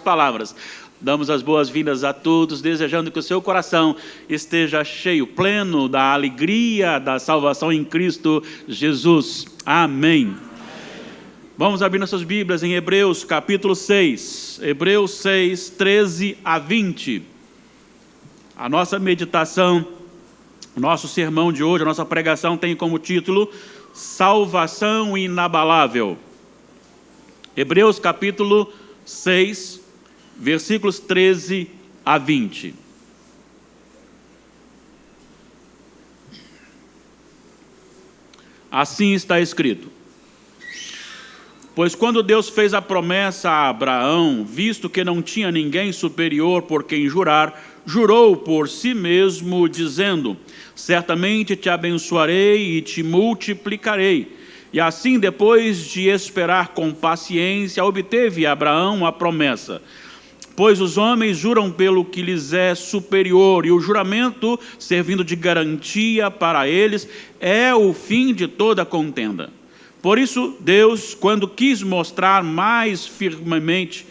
palavras. Damos as boas-vindas a todos, desejando que o seu coração esteja cheio, pleno da alegria da salvação em Cristo Jesus. Amém. Vamos abrir nossas Bíblias em Hebreus capítulo 6. Hebreus 6, 13 a 20. A nossa meditação, o nosso sermão de hoje, a nossa pregação tem como título Salvação Inabalável. Hebreus capítulo 6, versículos 13 a 20. Assim está escrito: pois quando Deus fez a promessa a Abraão, visto que não tinha ninguém superior por quem jurar, jurou por si mesmo, dizendo: certamente te abençoarei e te multiplicarei. E assim, depois de esperar com paciência, obteve Abraão a promessa. Pois os homens juram pelo que lhes é superior, e o juramento, servindo de garantia para eles, é o fim de toda contenda. Por isso, Deus, quando quis mostrar mais firmemente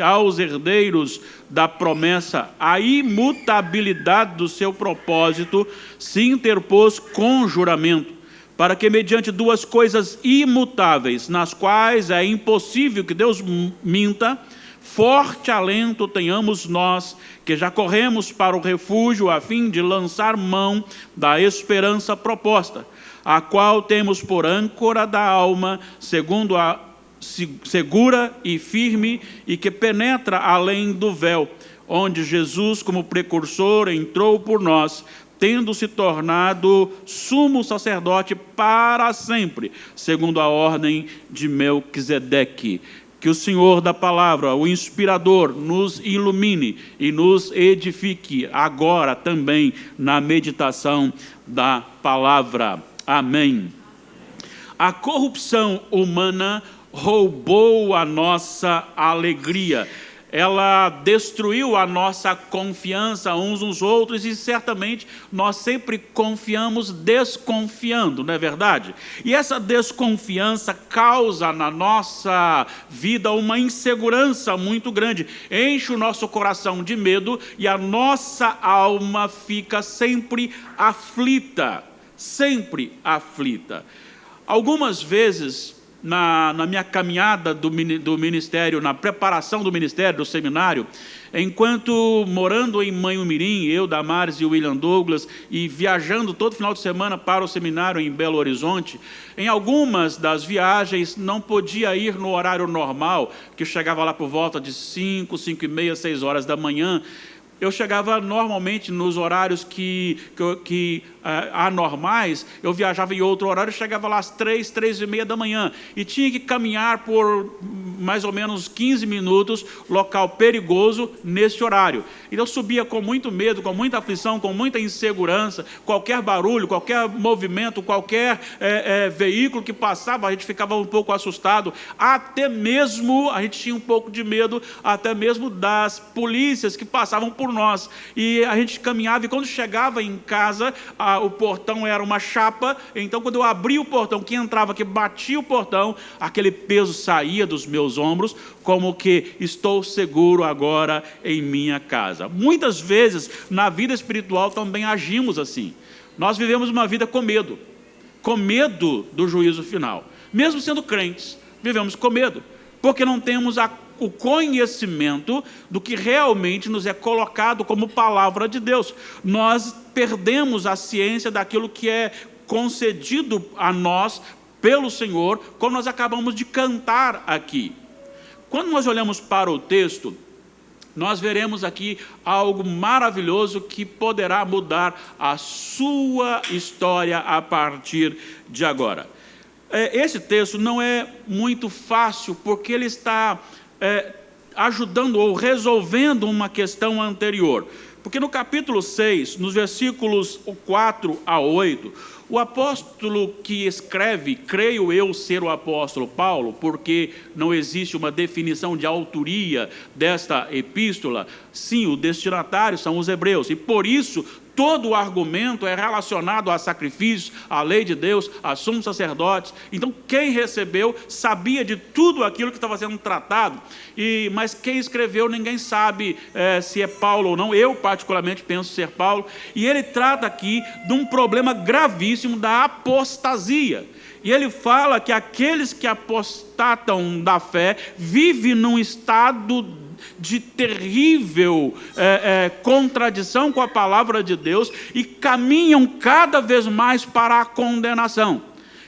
aos herdeiros da promessa a imutabilidade do seu propósito, se interpôs com juramento, para que mediante duas coisas imutáveis, nas quais é impossível que Deus minta, forte alento tenhamos nós, que já corremos para o refúgio, a fim de lançar mão da esperança proposta, a qual temos por âncora da alma, segundo a segura e firme, e que penetra além do véu, onde Jesus, como precursor, entrou por nós, tendo se tornado sumo sacerdote para sempre, segundo a ordem de Melquisedeque. Que o Senhor da palavra, o inspirador, nos ilumine e nos edifique agora também na meditação da palavra. Amém. A corrupção humana roubou a nossa alegria. Ela destruiu a nossa confiança uns nos outros e certamente nós sempre confiamos desconfiando, não é verdade? E essa desconfiança causa na nossa vida uma insegurança muito grande, enche o nosso coração de medo e a nossa alma fica sempre aflita, sempre aflita. Algumas vezes, na minha caminhada do ministério, na preparação do ministério, do seminário, enquanto morando em Manhumirim, eu, Damares e William Douglas, e viajando todo final de semana para o seminário em Belo Horizonte, em algumas das viagens não podia ir no horário normal, que eu chegava lá por volta de 5, 5h30, 6 horas da manhã. Eu chegava normalmente nos horários anormais, eu viajava em outro horário, chegava lá às 3, 3h30 da manhã, e tinha que caminhar por mais ou menos 15 minutos, local perigoso, nesse horário. Então eu subia com muito medo, com muita aflição, com muita insegurança, qualquer barulho, qualquer movimento, qualquer veículo que passava, a gente ficava um pouco assustado, até mesmo, a gente tinha um pouco de medo, até mesmo das polícias que passavam por nós, e a gente caminhava, e quando chegava em casa, o portão era uma chapa, então quando eu abria o portão, quem entrava, que batia o portão, aquele peso saía dos meus ombros, como que estou seguro agora em minha casa. Muitas vezes, na vida espiritual também agimos assim, nós vivemos uma vida com medo do juízo final, mesmo sendo crentes, vivemos com medo, porque não temos o conhecimento do que realmente nos é colocado como palavra de Deus. Nós perdemos a ciência daquilo que é concedido a nós pelo Senhor, como nós acabamos de cantar aqui. Quando nós olhamos para o texto, nós veremos aqui algo maravilhoso que poderá mudar a sua história a partir de agora. Esse texto não é muito fácil, porque ele está ajudando ou resolvendo uma questão anterior. Porque no capítulo 6, nos versículos 4 a 8, o apóstolo que escreve, creio eu ser o apóstolo Paulo, porque não existe uma definição de autoria desta epístola, sim, o destinatário são os hebreus, e por isso Todo o argumento é relacionado a sacrifícios, à lei de Deus, a sumos sacerdotes. Então, quem recebeu sabia de tudo aquilo que estava sendo tratado. Mas quem escreveu, ninguém sabe se é Paulo ou não. Eu, particularmente, penso ser Paulo. E ele trata aqui de um problema gravíssimo da apostasia. E ele fala que aqueles que apostatam da fé vivem num estado de terrível contradição com a palavra de Deus e caminham cada vez mais para a condenação.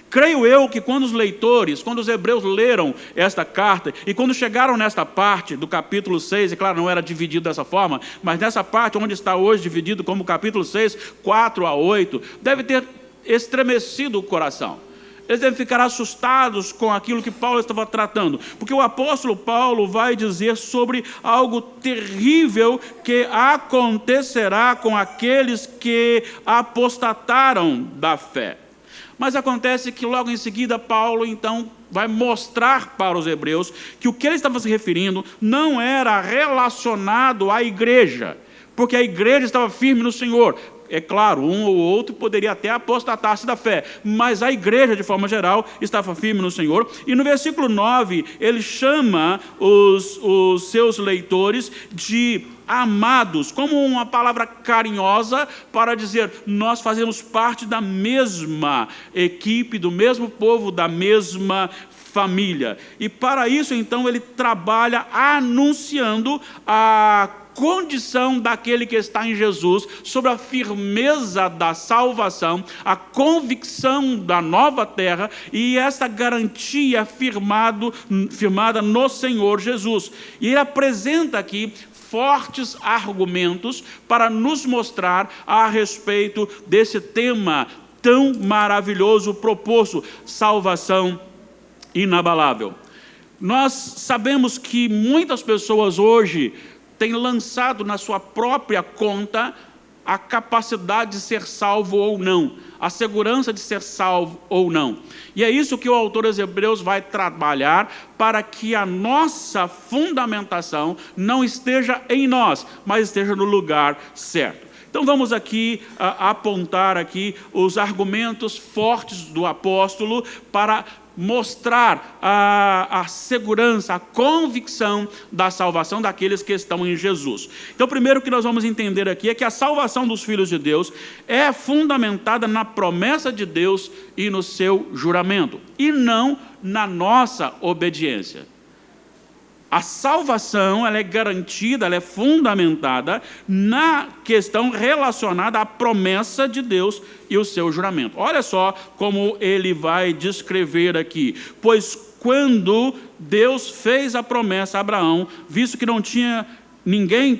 Creio eu que quando os hebreus leram esta carta, e quando chegaram nesta parte do capítulo 6, e claro, não era dividido dessa forma, mas nessa parte onde está hoje dividido como capítulo 6, 4 a 8, deve ter estremecido o coração. Eles devem ficar assustados com aquilo que Paulo estava tratando, porque o apóstolo Paulo vai dizer sobre algo terrível que acontecerá com aqueles que apostataram da fé. Mas acontece que logo em seguida Paulo então vai mostrar para os hebreus que o que ele estava se referindo não era relacionado à igreja, porque a igreja estava firme no Senhor. É claro, um ou outro poderia até apostatar-se da fé, mas a igreja, de forma geral, estava firme no Senhor. E no versículo 9, ele chama os seus leitores de amados, como uma palavra carinhosa para dizer, nós fazemos parte da mesma equipe, do mesmo povo, da mesma família. E para isso, então, ele trabalha anunciando a condição daquele que está em Jesus, sobre a firmeza da salvação, a convicção da nova terra e essa garantia firmada no Senhor Jesus. E ele apresenta aqui fortes argumentos para nos mostrar a respeito desse tema tão maravilhoso proposto, salvação inabalável. Nós sabemos que muitas pessoas hoje tem lançado na sua própria conta a capacidade de ser salvo ou não, a segurança de ser salvo ou não. E é isso que o autor aos Hebreus vai trabalhar para que a nossa fundamentação não esteja em nós, mas esteja no lugar certo. Então vamos aqui apontar aqui os argumentos fortes do apóstolo para mostrar a segurança, a convicção da salvação daqueles que estão em Jesus. Então, o primeiro que nós vamos entender aqui é que a salvação dos filhos de Deus é fundamentada na promessa de Deus e no seu juramento, e não na nossa obediência. A salvação, ela é garantida, ela é fundamentada na questão relacionada à promessa de Deus e o seu juramento. Olha só como ele vai descrever aqui. Pois quando Deus fez a promessa a Abraão, visto que não tinha ninguém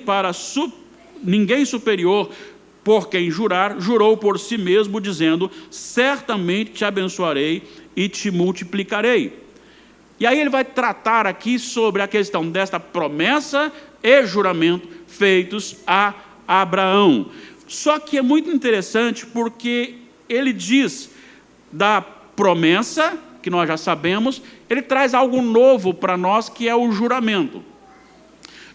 superior por quem jurar, jurou por si mesmo, dizendo, certamente te abençoarei e te multiplicarei. E aí ele vai tratar aqui sobre a questão desta promessa e juramento feitos a Abraão. Só que é muito interessante porque ele diz da promessa, que nós já sabemos, ele traz algo novo para nós, que é o juramento.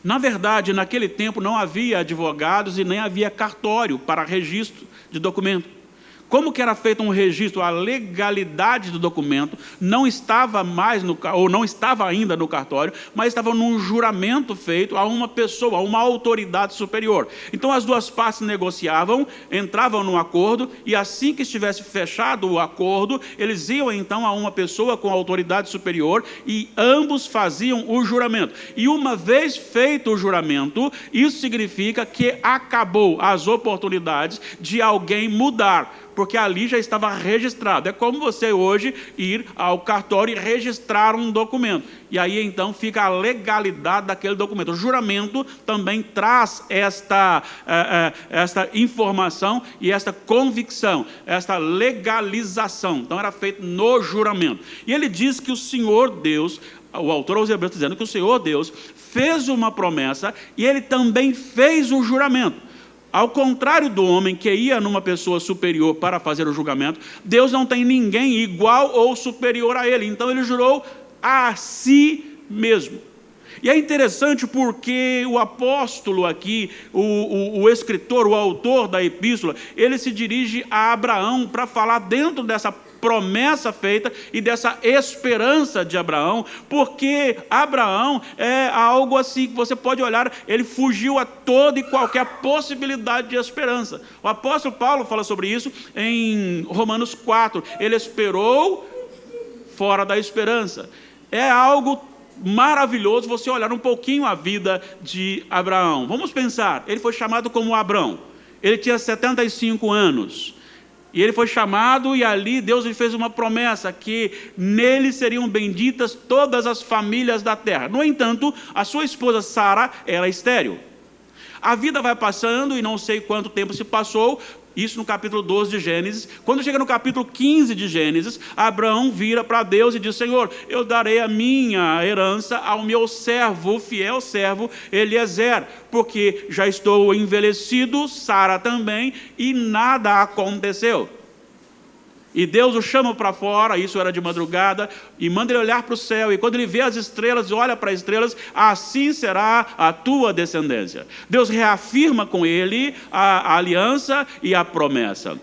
Na verdade, naquele tempo não havia advogados e nem havia cartório para registro de documento. Como que era feito um registro? A legalidade do documento não estava não estava ainda no cartório, mas estava num juramento feito a uma pessoa, a uma autoridade superior. Então as duas partes negociavam, entravam num acordo, e assim que estivesse fechado o acordo, eles iam então a uma pessoa com autoridade superior e ambos faziam o juramento. E uma vez feito o juramento, isso significa que acabou as oportunidades de alguém mudar, porque ali já estava registrado. É como você hoje ir ao cartório e registrar um documento. E aí então fica a legalidade daquele documento. O juramento também traz esta informação e esta convicção, esta legalização. Então era feito no juramento. E ele diz que o Senhor Deus, o autor aos Hebreus está dizendo que o Senhor Deus fez uma promessa e ele também fez o juramento. Ao contrário do homem que ia numa pessoa superior para fazer o julgamento, Deus não tem ninguém igual ou superior a ele. Então ele jurou a si mesmo. E é interessante porque o apóstolo aqui, o escritor, o autor da epístola, ele se dirige a Abraão para falar dentro dessa promessa feita e dessa esperança de Abraão, porque Abraão é algo assim que você pode olhar, ele fugiu a toda e qualquer possibilidade de esperança. O apóstolo Paulo fala sobre isso em Romanos 4, ele esperou fora da esperança. É algo maravilhoso você olhar um pouquinho a vida de Abraão. Vamos pensar, ele foi chamado como Abrão, ele tinha 75 anos, e ele foi chamado, e ali Deus lhe fez uma promessa, que nele seriam benditas todas as famílias da terra. No entanto, a sua esposa Sara era estéril. A vida vai passando, e não sei quanto tempo se passou, isso no capítulo 12 de Gênesis. Quando chega no capítulo 15 de Gênesis, Abraão vira para Deus e diz: Senhor, eu darei a minha herança ao meu servo, fiel servo Eliezer, porque já estou envelhecido, Sara também, e nada aconteceu. E Deus o chama para fora, isso era de madrugada, e manda ele olhar para o céu, e quando ele vê as estrelas e olha para as estrelas, assim será a tua descendência. Deus reafirma com ele a aliança e a promessa.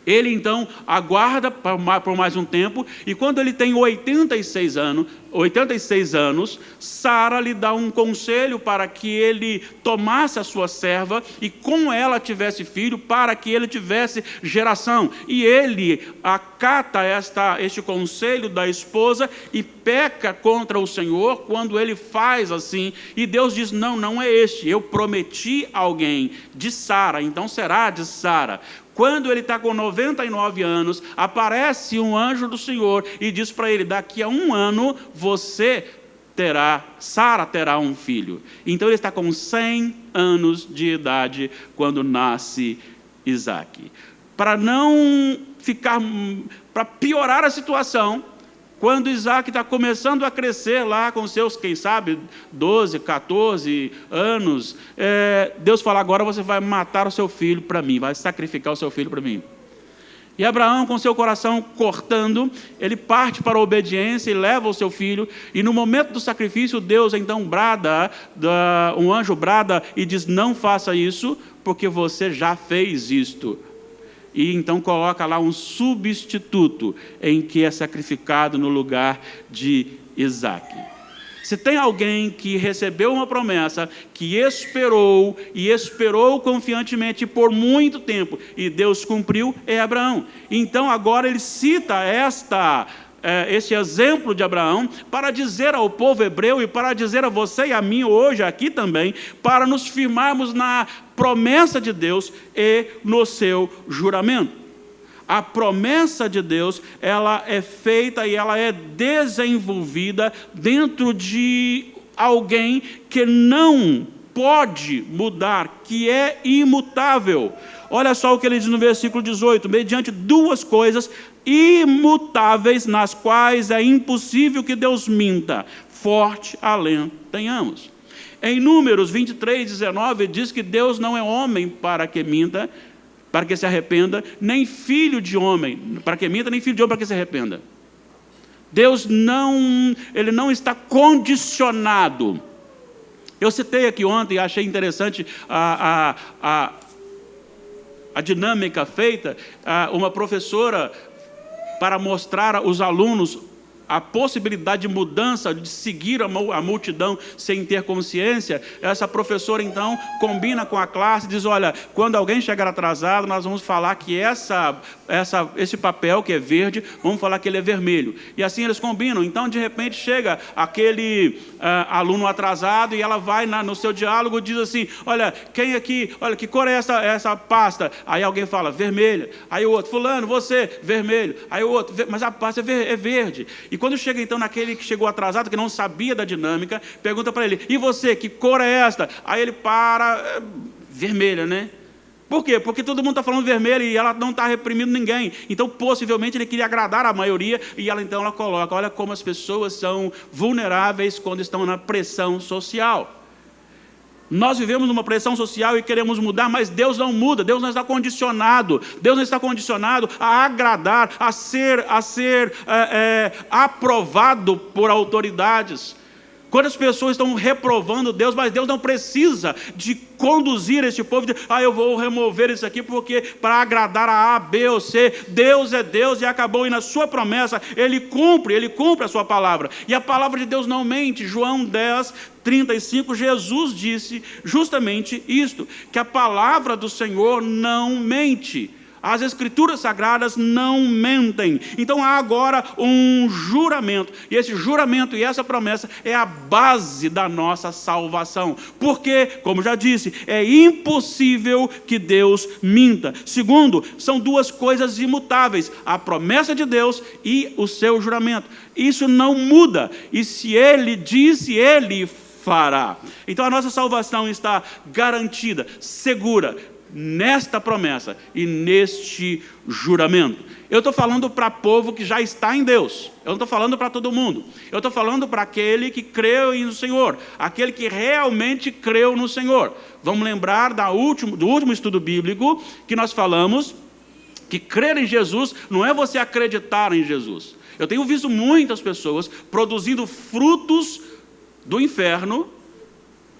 Ele então aguarda por mais um tempo, e quando ele tem 86 anos, Sara lhe dá um conselho para que ele tomasse a sua serva e com ela tivesse filho, para que ele tivesse geração. E ele acata este conselho da esposa e peca contra o Senhor quando ele faz assim. E Deus diz: não é este, eu prometi alguém de Sara, então será de Sara. Quando ele está com 99 anos, aparece um anjo do Senhor e diz para ele: daqui a 1 ano Sara terá um filho. Então ele está com 100 anos de idade quando nasce Isaque. Para piorar a situação, quando Isaque está começando a crescer lá com seus, quem sabe, 12, 14 anos, Deus fala: agora você vai matar o seu filho para mim, vai sacrificar o seu filho para mim. E Abraão, com seu coração cortando, ele parte para a obediência e leva o seu filho, e no momento do sacrifício, Deus então um anjo brada e diz: não faça isso, porque você já fez isto. E então coloca lá um substituto em que é sacrificado no lugar de Isaque. Se tem alguém que recebeu uma promessa, que esperou confiantemente por muito tempo, e Deus cumpriu, é Abraão. Então agora ele cita esse exemplo de Abraão para dizer ao povo hebreu e para dizer a você e a mim hoje aqui também, para nos firmarmos na promessa de Deus e no seu juramento. A promessa de Deus, ela é feita e ela é desenvolvida dentro de alguém que não pode mudar, que é imutável. Olha só o que ele diz no versículo 18: mediante 2 coisas imutáveis, nas quais é impossível que Deus minta, forte alento tenhamos. Em Números 23, 19, diz que Deus não é homem para que minta, para que se arrependa, nem filho de homem para que minta, nem filho de homem para que se arrependa. Deus ele não está condicionado. Eu citei aqui ontem, achei interessante a dinâmica feita, uma professora, para mostrar aos alunos a possibilidade de mudança, de seguir a multidão sem ter consciência. Essa professora então combina com a classe, diz: olha, quando alguém chegar atrasado, nós vamos falar que esse papel que é verde, vamos falar que ele é vermelho. E assim eles combinam. Então de repente chega aquele aluno atrasado e ela vai no seu diálogo e diz assim: olha, quem aqui, olha, que cor é essa pasta? Aí alguém fala: vermelha. Aí o outro: fulano, você, vermelho. Aí o outro: mas a pasta é verde. E quando chega então naquele que chegou atrasado, que não sabia da dinâmica, pergunta para ele: e você, que cor é esta? Aí ele para: vermelha, né? Por quê? Porque todo mundo está falando vermelho e ela não está reprimindo ninguém. Então, possivelmente, ele queria agradar a maioria, e ela coloca: olha como as pessoas são vulneráveis quando estão na pressão social. Nós vivemos numa pressão social e queremos mudar, mas Deus não muda. Deus não está condicionado. Deus não está condicionado a agradar, a ser aprovado por autoridades. Quantas pessoas estão reprovando Deus, mas Deus não precisa de conduzir esse povo, eu vou remover isso aqui porque para agradar a A, B ou C. Deus é Deus e acabou, e na sua promessa Ele cumpre a sua palavra, e a palavra de Deus não mente. João 10:35, Jesus disse justamente isto, que a palavra do Senhor não mente. As Escrituras Sagradas não mentem. Então há agora um juramento, e esse juramento e essa promessa é a base da nossa salvação, porque, como já disse, é impossível que Deus minta. Segundo, são duas coisas imutáveis: a promessa de Deus e o seu juramento. Isso não muda, e se Ele disse, Ele fará. Então a nossa salvação está garantida, segura, nesta promessa e neste juramento. Eu estou falando para povo que já está em Deus. Eu não estou falando para todo mundo. Eu estou falando para aquele que creu no Senhor, aquele que realmente creu no Senhor. Vamos lembrar do último estudo bíblico que nós falamos que crer em Jesus não é você acreditar em Jesus. Eu tenho visto muitas pessoas produzindo frutos do inferno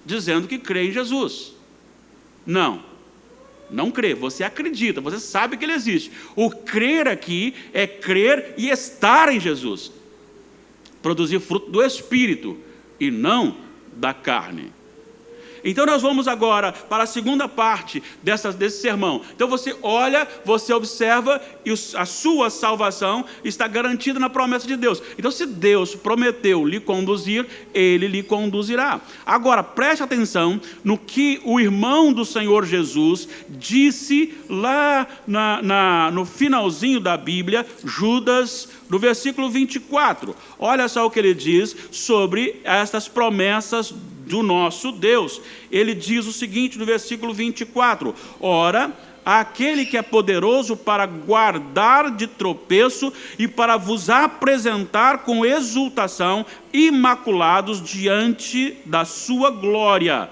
dizendo que crê em Jesus. Não crê, você acredita, você sabe que Ele existe. O crer aqui é crer e estar em Jesus. Produzir fruto do Espírito e não da carne. Então nós vamos agora para a segunda parte desse sermão. Então você olha, você observa, e a sua salvação está garantida na promessa de Deus. Então se Deus prometeu lhe conduzir, Ele lhe conduzirá. Agora preste atenção no que o irmão do Senhor Jesus disse lá no finalzinho da Bíblia, Judas, no versículo 24. Olha só o que ele diz sobre estas promessas do nosso Deus. Ele diz o seguinte no versículo 24: ora, aquele que é poderoso para guardar de tropeço e para vos apresentar com exultação imaculados diante da sua glória,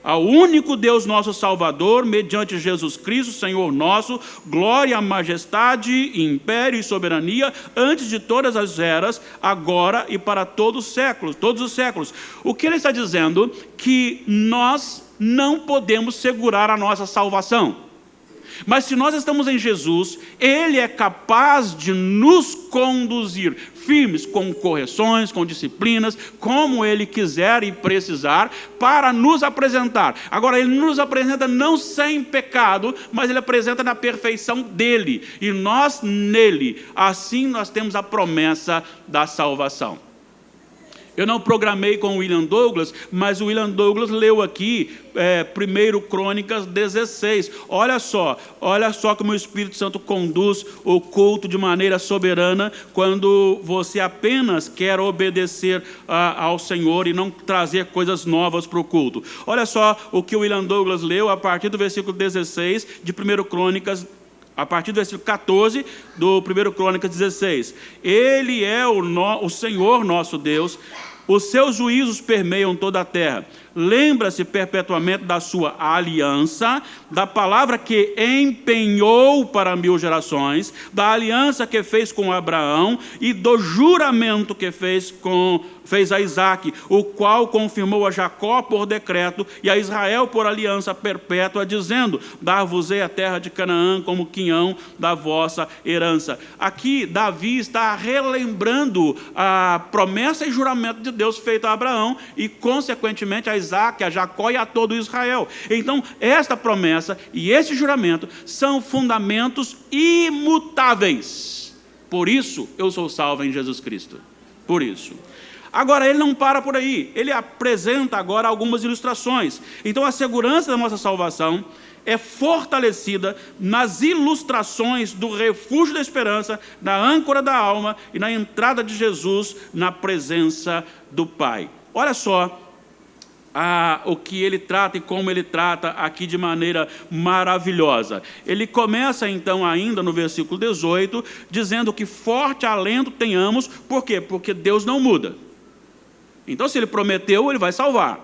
ao único Deus nosso Salvador, mediante Jesus Cristo, Senhor nosso, glória, majestade, império e soberania, antes de todas as eras, agora e para todos os séculos. O que ele está dizendo? Que nós não podemos segurar a nossa salvação. Mas se nós estamos em Jesus, Ele é capaz de nos conduzir firmes, com correções, com disciplinas, como Ele quiser e precisar, para nos apresentar. Agora, Ele nos apresenta não sem pecado, mas Ele apresenta na perfeição dEle, e nós nele. Assim nós temos a promessa da salvação. Eu não programei com o William Douglas, mas o William Douglas leu aqui 1 Crônicas 16. Olha só como o Espírito Santo conduz o culto de maneira soberana, quando você apenas quer obedecer ao Senhor e não trazer coisas novas para o culto. Olha só o que o William Douglas leu a partir do versículo 16 de 1 Crônicas, a partir do versículo 14 do 1 Crônicas 16. Ele é o Senhor nosso Deus, os seus juízos permeiam toda a terra. Lembra-se perpetuamente da sua aliança, da palavra que empenhou para 1000 gerações, da aliança que fez com Abraão e do juramento que fez a Isaque, o qual confirmou a Jacó por decreto e a Israel por aliança perpétua, dizendo: dar-vos-ei a terra de Canaã como quinhão da vossa herança. Aqui Davi está relembrando a promessa e juramento de Deus feito a Abraão e consequentemente a Isaque, a Jacó e a todo Israel. Então esta promessa e esse juramento são fundamentos imutáveis. Por isso eu sou salvo em Jesus Cristo. Por isso. Agora, ele não para por aí, ele apresenta agora algumas ilustrações. Então, a segurança da nossa salvação é fortalecida nas ilustrações do refúgio da esperança, da âncora da alma e na entrada de Jesus na presença do Pai. Olha só o que ele trata e como ele trata aqui de maneira maravilhosa. Ele começa então ainda no versículo 18, dizendo que forte alento tenhamos. Por quê? Porque Deus não muda. Então, se Ele prometeu, Ele vai salvar,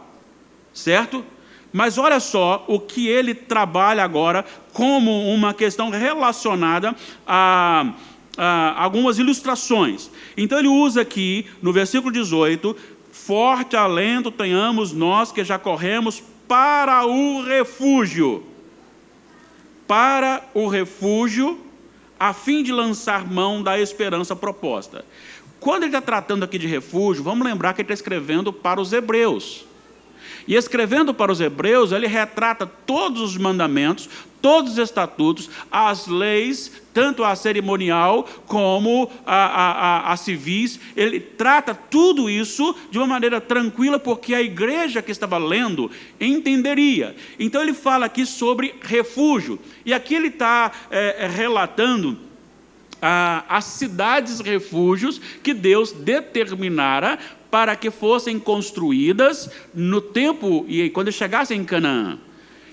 certo? Mas olha só o que ele trabalha agora como uma questão relacionada a algumas ilustrações. Então, ele usa aqui, no versículo 18, forte alento tenhamos nós que já corremos para o refúgio. Para o refúgio, a fim de lançar mão da esperança proposta. Quando ele está tratando aqui de refúgio, vamos lembrar que ele está escrevendo para os hebreus. E escrevendo para os hebreus, ele retrata todos os mandamentos, todos os estatutos, as leis, tanto a cerimonial como a civis. Ele trata tudo isso de uma maneira tranquila, porque a igreja que estava lendo entenderia. Então ele fala aqui sobre refúgio. E aqui ele está relatando as cidades refúgios que Deus determinara para que fossem construídas no tempo e quando chegassem em Canaã.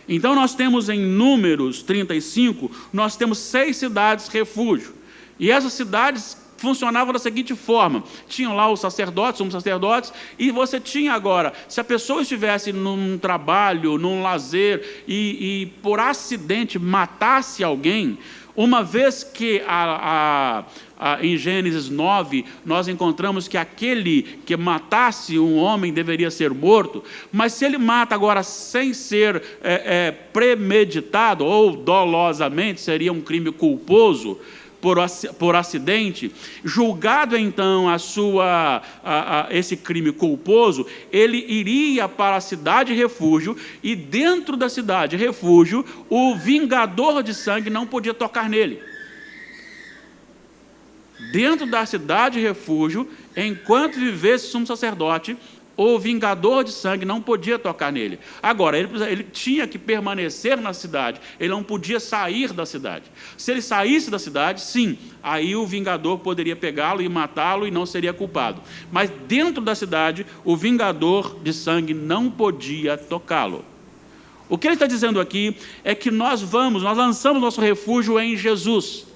Então nós temos em Números 35, nós temos 6 cidades refúgio. E essas cidades funcionavam da seguinte forma: tinham lá os sacerdotes, sumos sacerdotes, e você tinha agora, se a pessoa estivesse num trabalho, num lazer, e por acidente matasse alguém, uma vez que em Gênesis 9, nós encontramos que aquele que matasse um homem deveria ser morto, mas se ele mata agora sem ser premeditado ou dolosamente, seria um crime culposo, por acidente, julgado então esse crime culposo, ele iria para a cidade refúgio, e dentro da cidade refúgio, o vingador de sangue não podia tocar nele. Dentro da cidade refúgio, enquanto vivesse o sumo sacerdote, o vingador de sangue não podia tocar nele. Agora, ele tinha que permanecer na cidade, ele não podia sair da cidade. Se ele saísse da cidade, sim, aí o vingador poderia pegá-lo e matá-lo e não seria culpado. Mas dentro da cidade, o vingador de sangue não podia tocá-lo. O que ele está dizendo aqui é que nós lançamos nosso refúgio em Jesus.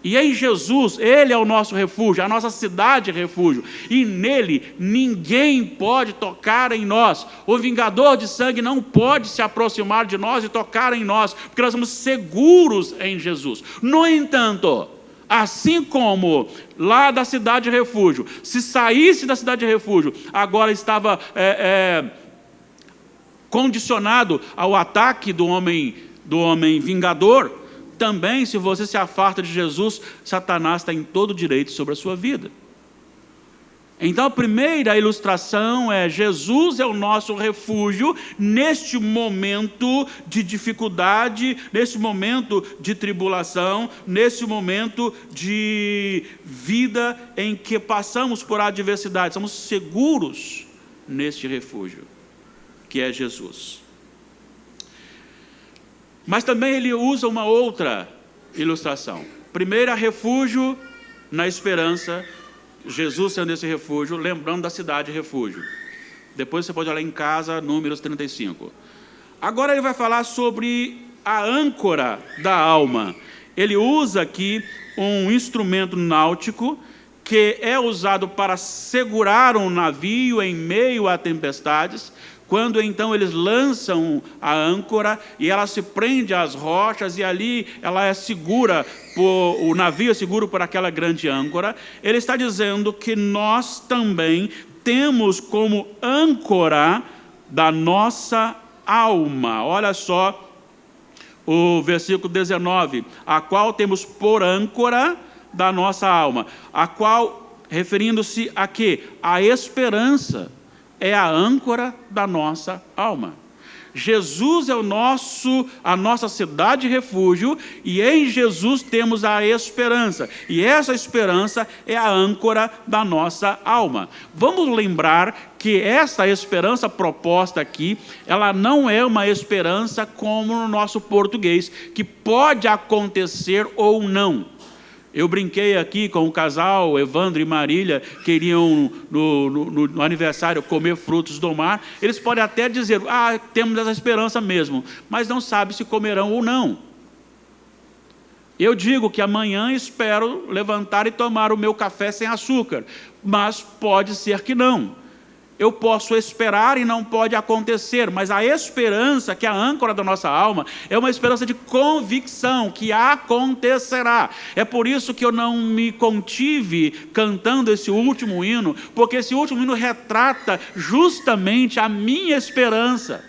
E em Jesus, Ele é o nosso refúgio, a nossa cidade refúgio. E nele, ninguém pode tocar em nós. O vingador de sangue não pode se aproximar de nós e tocar em nós, porque nós somos seguros em Jesus. No entanto, assim como lá da cidade refúgio, se saísse da cidade refúgio, agora estava condicionado ao ataque do homem vingador, também, se você se afasta de Jesus, Satanás está em todo direito sobre a sua vida. Então, a primeira ilustração é: Jesus é o nosso refúgio neste momento de dificuldade, neste momento de tribulação, nesse momento de vida em que passamos por adversidade. Somos seguros neste refúgio, que é Jesus. Mas também ele usa uma outra ilustração. Primeiro, refúgio na esperança, Jesus sendo esse refúgio, lembrando da cidade refúgio. Depois você pode olhar em casa, Números 35. Agora ele vai falar sobre a âncora da alma. Ele usa aqui um instrumento náutico que é usado para segurar um navio em meio a tempestades, quando então eles lançam a âncora e ela se prende às rochas, e ali ela é segura, o navio é seguro por aquela grande âncora. Ele está dizendo que nós também temos como âncora da nossa alma. Olha só o versículo 19: a qual temos por âncora da nossa alma, a qual, referindo-se a quê? A esperança é a âncora da nossa alma. Jesus é a nossa cidade refúgio, e em Jesus temos a esperança, e essa esperança é a âncora da nossa alma. Vamos lembrar que essa esperança proposta aqui, ela não é uma esperança como no nosso português, que pode acontecer ou não. Eu brinquei aqui com o casal, Evandro e Marília, que iriam no aniversário comer frutos do mar. Eles podem até dizer: temos essa esperança mesmo, mas não sabe se comerão ou não. Eu digo que amanhã espero levantar e tomar o meu café sem açúcar, mas pode ser que não. eu posso esperar e não pode acontecer, mas a esperança, que é a âncora da nossa alma, é uma esperança de convicção que acontecerá. É por isso que eu não me contive cantando esse último hino, porque esse último hino retrata justamente a minha esperança.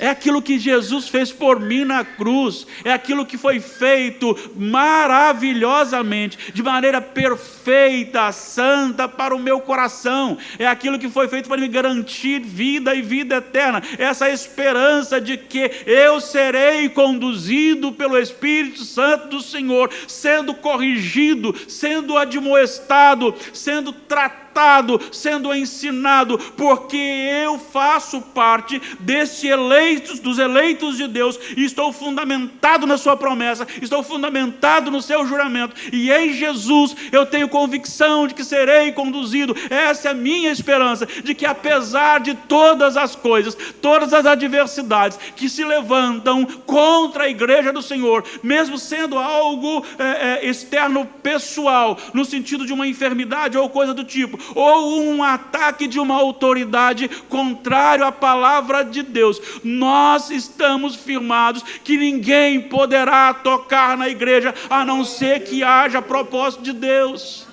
É aquilo que Jesus fez por mim na cruz, é aquilo que foi feito maravilhosamente, de maneira perfeita, santa para o meu coração, é aquilo que foi feito para me garantir vida e vida eterna, essa esperança de que eu serei conduzido pelo Espírito Santo do Senhor, sendo corrigido, sendo admoestado, sendo tratado, sendo ensinado, porque eu faço parte dos eleitos de Deus, e estou fundamentado na sua promessa, estou fundamentado no seu juramento, e em Jesus eu tenho convicção de que serei conduzido. Essa é a minha esperança, de que apesar de todas as coisas, todas as adversidades que se levantam contra a igreja do Senhor, mesmo sendo algo externo, pessoal, no sentido de uma enfermidade ou coisa do tipo, ou um ataque de uma autoridade contrário à palavra de Deus, nós estamos firmados que ninguém poderá tocar na igreja, a não ser que haja propósito de Deus.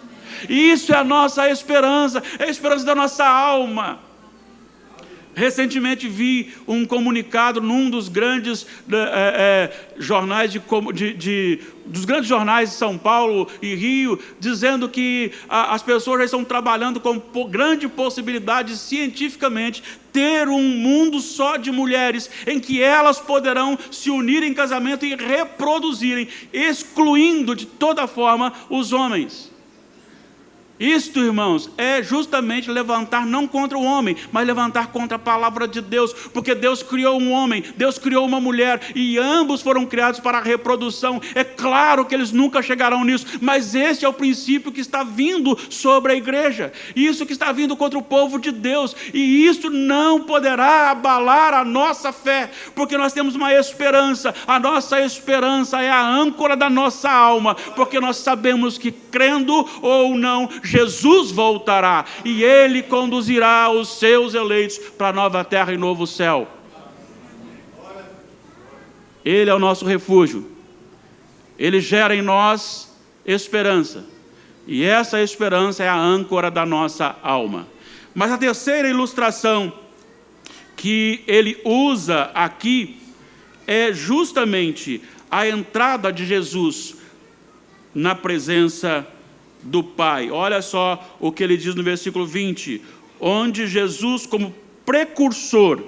Isso é a nossa esperança, é a esperança da nossa alma. Recentemente vi um comunicado num dos grandes jornais dos grandes jornais de São Paulo e Rio, dizendo que as pessoas já estão trabalhando com grande possibilidade cientificamente ter um mundo só de mulheres, em que elas poderão se unir em casamento e reproduzirem, excluindo de toda forma os homens. Isto, irmãos, é justamente levantar não contra o homem, mas levantar contra a palavra de Deus, porque Deus criou um homem, Deus criou uma mulher, e ambos foram criados para a reprodução. É claro que eles nunca chegarão nisso, mas este é o princípio que está vindo sobre a igreja, isso que está vindo contra o povo de Deus, e isso não poderá abalar a nossa fé, porque nós temos uma esperança. A nossa esperança é a âncora da nossa alma, porque nós sabemos que, crendo ou não, Jesus voltará, e Ele conduzirá os seus eleitos para a nova terra e novo céu. Ele é o nosso refúgio, Ele gera em nós esperança, e essa esperança é a âncora da nossa alma. Mas a terceira ilustração que ele usa aqui é justamente a entrada de Jesus na presença do Pai. Olha só o que ele diz no versículo 20: onde Jesus, como precursor,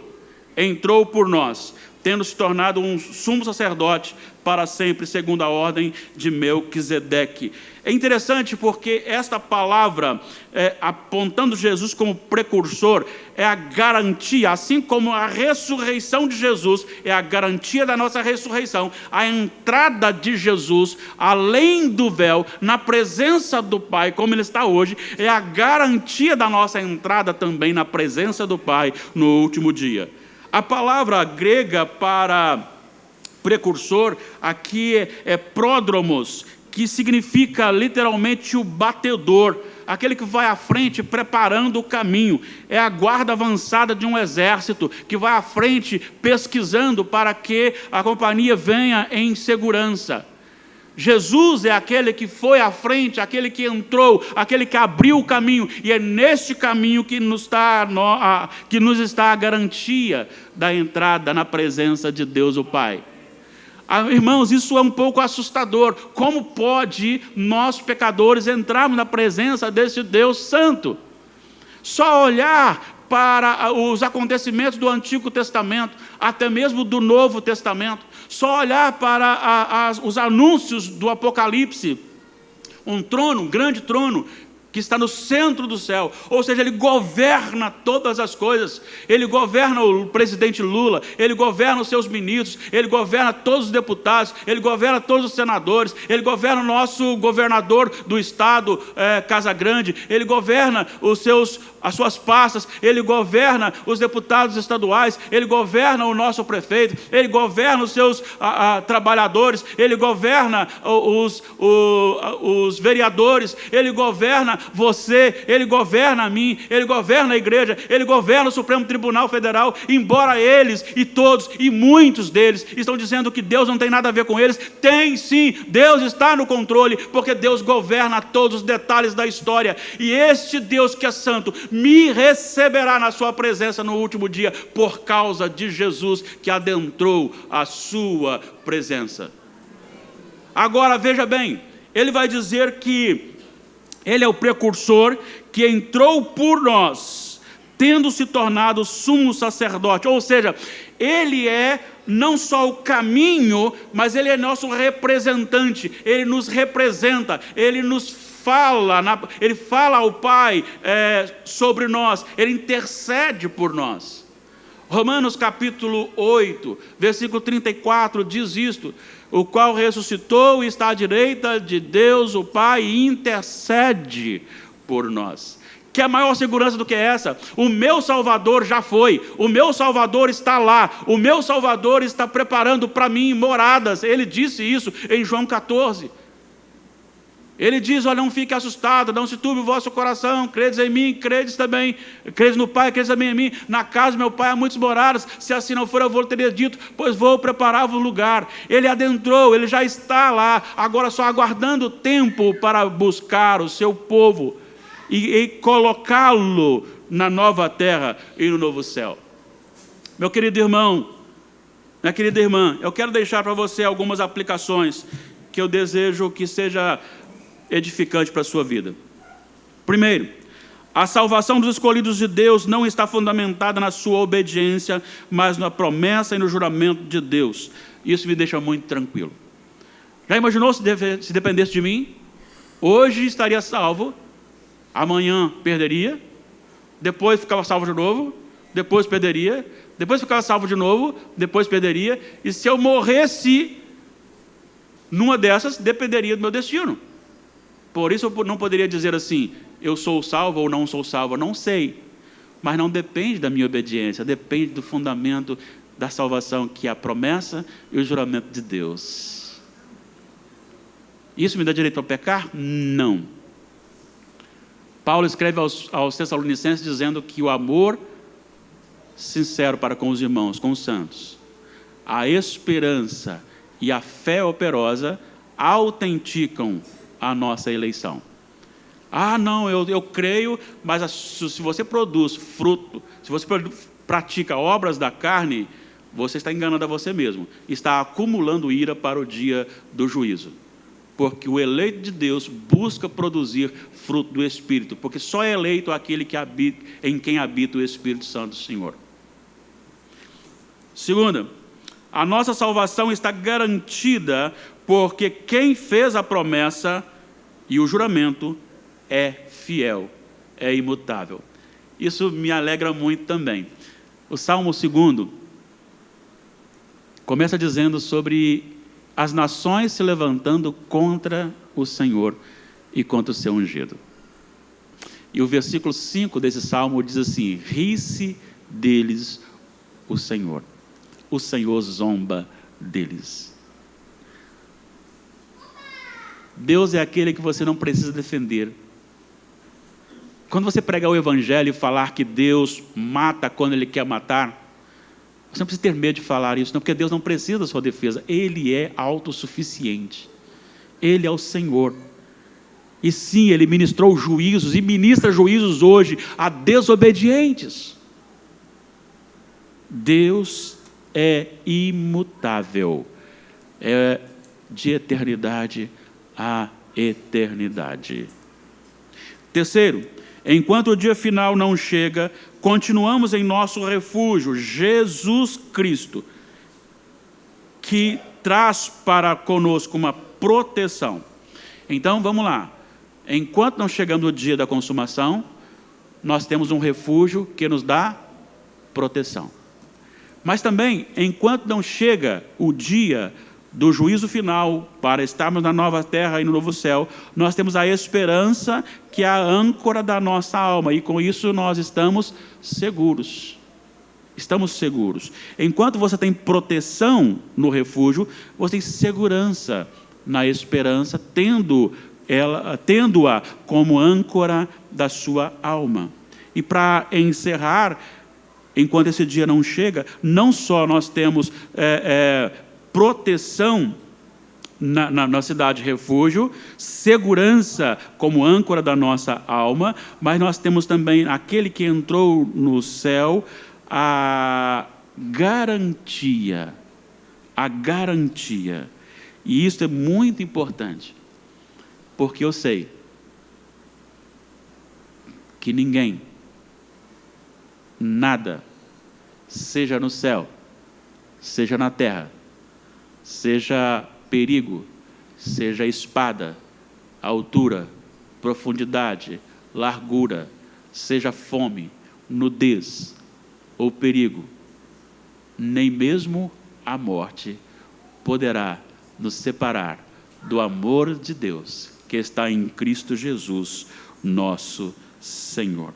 entrou por nós, tendo se tornado um sumo sacerdote para sempre, segundo a ordem de Melquisedeque. É interessante porque esta palavra, apontando Jesus como precursor, é a garantia, assim como a ressurreição de Jesus é a garantia da nossa ressurreição, a entrada de Jesus, além do véu, na presença do Pai, como Ele está hoje, é a garantia da nossa entrada também na presença do Pai no último dia. A palavra grega para precursor aqui é pródromos, que significa literalmente o batedor, aquele que vai à frente preparando o caminho. É a guarda avançada de um exército que vai à frente pesquisando para que a companhia venha em segurança. Jesus é aquele que foi à frente, aquele que entrou, aquele que abriu o caminho, e é neste caminho que nos está a garantia da entrada na presença de Deus o Pai. Irmãos, isso é um pouco assustador. Como pode nós, pecadores, entrarmos na presença desse Deus Santo? Só olhar para os acontecimentos do Antigo Testamento, até mesmo do Novo Testamento, só olhar para os anúncios do Apocalipse, um trono, um grande trono, que está no centro do céu, ou seja, Ele governa todas as coisas. Ele governa o presidente Lula, Ele governa os seus ministros, Ele governa todos os deputados, Ele governa todos os senadores, Ele governa o nosso governador do estado, Casa Grande, Ele governa as suas pastas, Ele governa os deputados estaduais, Ele governa o nosso prefeito, Ele governa os seus trabalhadores, Ele governa os vereadores, Ele governa governa você, Ele governa a mim, Ele governa a igreja, Ele governa o Supremo Tribunal Federal, embora eles e todos e muitos deles estão dizendo que Deus não tem nada a ver com eles. Tem sim, Deus está no controle, porque Deus governa todos os detalhes da história, e este Deus que é santo me receberá na sua presença no último dia, por causa de Jesus que adentrou a sua presença. Agora veja bem, ele vai dizer que ele é o precursor que entrou por nós, tendo se tornado sumo sacerdote, ou seja, ele é não só o caminho, mas ele é nosso representante, ele nos representa, ele nos fala, ele fala ao Pai sobre nós, ele intercede por nós. Romanos capítulo 8, versículo 34 diz isto: o qual ressuscitou e está à direita de Deus o Pai e intercede por nós. Que é maior segurança do que essa? O meu Salvador já foi, o meu Salvador está lá, o meu Salvador está preparando para mim moradas. Ele disse isso em João 14. Ele diz: olha, não fique assustado, não se turbe o vosso coração, credes em mim, credes também, credes no Pai, credes também em mim. Na casa do meu Pai há muitas moradas, se assim não for eu vou teria dito, pois vou preparar-vos lugar. Ele adentrou, ele já está lá, agora só aguardando tempo para buscar o seu povo e colocá-lo na nova terra e no novo céu. Meu querido irmão, minha querida irmã, eu quero deixar para você algumas aplicações que eu desejo que seja edificante para a sua vida. Primeiro, a salvação dos escolhidos de Deus não está fundamentada na sua obediência, mas na promessa e no juramento de Deus. Isso me deixa muito tranquilo. Já imaginou se dependesse de mim? Hoje estaria salvo, amanhã perderia, depois ficava salvo de novo, depois perderia, depois ficava salvo de novo, depois perderia, e se eu morresse numa dessas, dependeria do meu destino. Por isso eu não poderia dizer assim: eu sou salvo ou não sou salvo, eu não sei. Mas não depende da minha obediência, depende do fundamento da salvação, que é a promessa e o juramento de Deus. Isso me dá direito a pecar? Não. Paulo escreve aos Tessalonicenses dizendo que o amor sincero para com os irmãos, com os santos, a esperança e a fé operosa autenticam a nossa eleição. Ah, não, eu creio, mas se você produz fruto, se você pratica obras da carne, você está enganando a você mesmo, está acumulando ira para o dia do juízo, porque o eleito de Deus busca produzir fruto do Espírito, porque só é eleito aquele que habita, em quem habita o Espírito Santo do Senhor. Segunda, a nossa salvação está garantida porque quem fez a promessa e o juramento é fiel, é imutável. Isso me alegra muito também. O Salmo 2 começa dizendo sobre as nações se levantando contra o Senhor e contra o seu ungido. E o versículo 5 desse salmo diz assim: ri-se deles o Senhor zomba deles. Deus é aquele que você não precisa defender. Quando você pregar o Evangelho e falar que Deus mata quando Ele quer matar, você não precisa ter medo de falar isso, não, porque Deus não precisa da sua defesa. Ele é autossuficiente. Ele é o Senhor. E sim, Ele ministrou juízos e ministra juízos hoje a desobedientes. Deus é imutável, é de eternidade a eternidade. Terceiro, enquanto o dia final não chega, continuamos em nosso refúgio, Jesus Cristo, que traz para conosco uma proteção. Então, vamos lá. Enquanto não chegamos o dia da consumação, nós temos um refúgio que nos dá proteção. Mas também, enquanto não chega o dia do juízo final, para estarmos na nova terra e no novo céu, nós temos a esperança que é a âncora da nossa alma, e com isso nós estamos seguros. Estamos seguros. Enquanto você tem proteção no refúgio, você tem segurança na esperança, tendo tendo-a como âncora da sua alma. E para encerrar, enquanto esse dia não chega, não só nós temos proteção na cidade refúgio, segurança como âncora da nossa alma, mas nós temos também aquele que entrou no céu, a garantia. E isso é muito importante, porque eu sei que ninguém, nada, seja no céu, seja na terra, seja perigo, seja espada, altura, profundidade, largura, seja fome, nudez ou perigo, nem mesmo a morte poderá nos separar do amor de Deus que está em Cristo Jesus, nosso Senhor.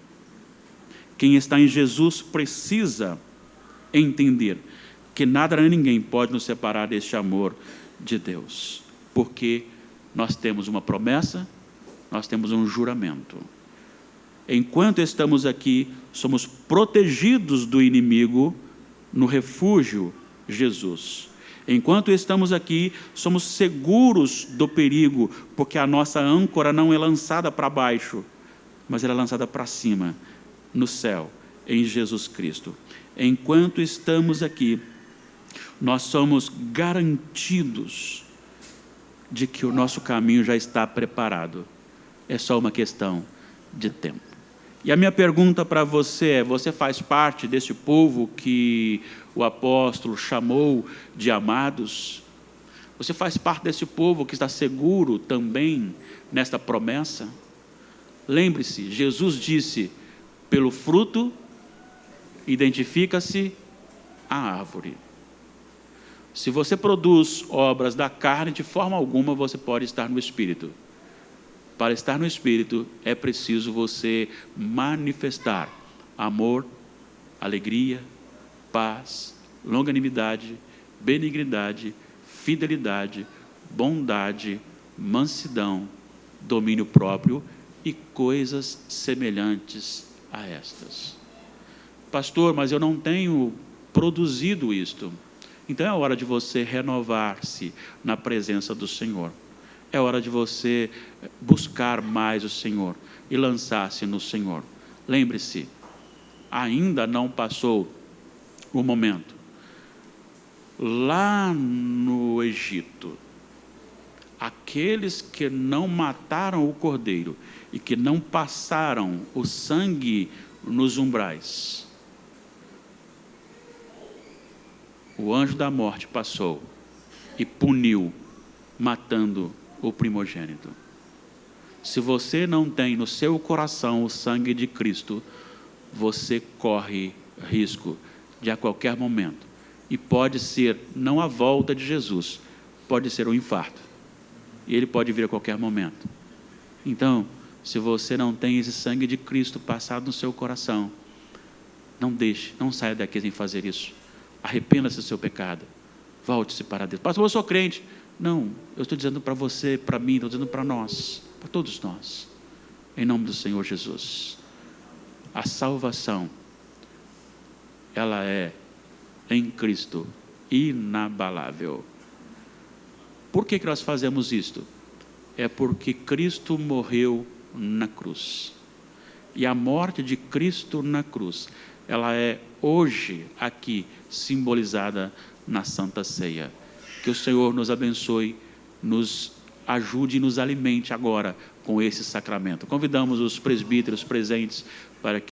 Quem está em Jesus precisa entender que nada nem ninguém pode nos separar deste amor de Deus, porque nós temos uma promessa, nós temos um juramento. Enquanto estamos aqui, somos protegidos do inimigo no refúgio Jesus. Enquanto estamos aqui, somos seguros do perigo, porque a nossa âncora não é lançada para baixo, mas ela é lançada para cima, no céu, em Jesus Cristo. Enquanto estamos aqui, nós somos garantidos de que o nosso caminho já está preparado. É só uma questão de tempo. E a minha pergunta para você é: você faz parte desse povo que o apóstolo chamou de amados? Você faz parte desse povo que está seguro também nesta promessa? Lembre-se, Jesus disse: pelo fruto identifica-se a árvore. Se você produz obras da carne, de forma alguma você pode estar no Espírito. Para estar no Espírito, é preciso você manifestar amor, alegria, paz, longanimidade, benignidade, fidelidade, bondade, mansidão, domínio próprio e coisas semelhantes a estas. Pastor, mas eu não tenho produzido isto. Então é hora de você renovar-se na presença do Senhor. É hora de você buscar mais o Senhor e lançar-se no Senhor. Lembre-se, ainda não passou o momento. Lá no Egito, aqueles que não mataram o cordeiro e que não passaram o sangue nos umbrais, o anjo da morte passou e puniu, matando o primogênito. Se você não tem no seu coração o sangue de Cristo, você corre risco de a qualquer momento, e pode ser não a volta de Jesus, pode ser um infarto, e ele pode vir a qualquer momento. Então, se você não tem esse sangue de Cristo passado no seu coração, não deixe, não saia daqui sem fazer isso. Arrependa-se do seu pecado, volte-se para Deus. Pastor, eu sou crente. Não, eu estou dizendo para você, para mim, estou dizendo para nós, para todos nós, em nome do Senhor Jesus. A salvação, ela é em Cristo, inabalável. Por que nós fazemos isto? É porque Cristo morreu na cruz. E a morte de Cristo na cruz, ela é hoje aqui simbolizada na Santa Ceia. Que o Senhor nos abençoe, nos ajude e nos alimente agora com esse sacramento. Convidamos os presbíteros presentes para que